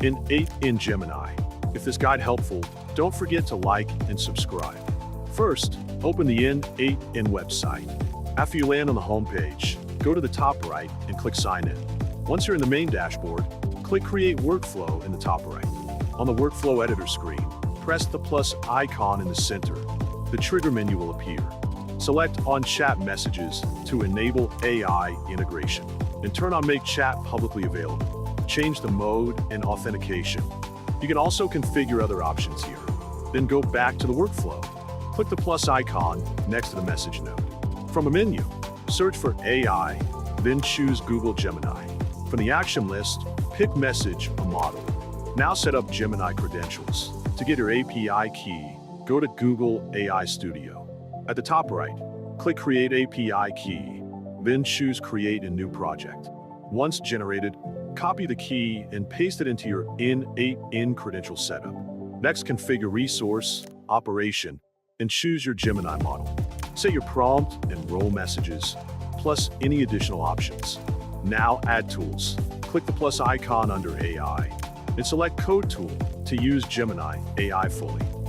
N8N Gemini. If this guide helpful, don't forget to like and subscribe. First, open the N8N website. After you land on the homepage, go to the top right and click Sign In. Once you're in the main dashboard, click Create Workflow in the top right. On the Workflow Editor screen, press the plus icon in the center. The trigger menu will appear. Select On Chat Messages to enable AI integration, and turn on Make Chat publicly available. Change the mode and authentication. You can also configure other options here. Then go back to the workflow. Click the plus icon next to the message node. From a menu, search for AI, then choose Google Gemini. From the action list, pick Message or Model. Now set up Gemini credentials. To get your API key, go to Google AI Studio. At the top right, click Create API Key, then choose Create a New Project. Once generated, copy the key and paste it into your N8N credential setup. Next, configure Resource, Operation, and choose your Gemini model. Set your prompt and role messages, plus any additional options. Now add tools. Click the plus icon under AI, and select Code Tool to use Gemini AI fully.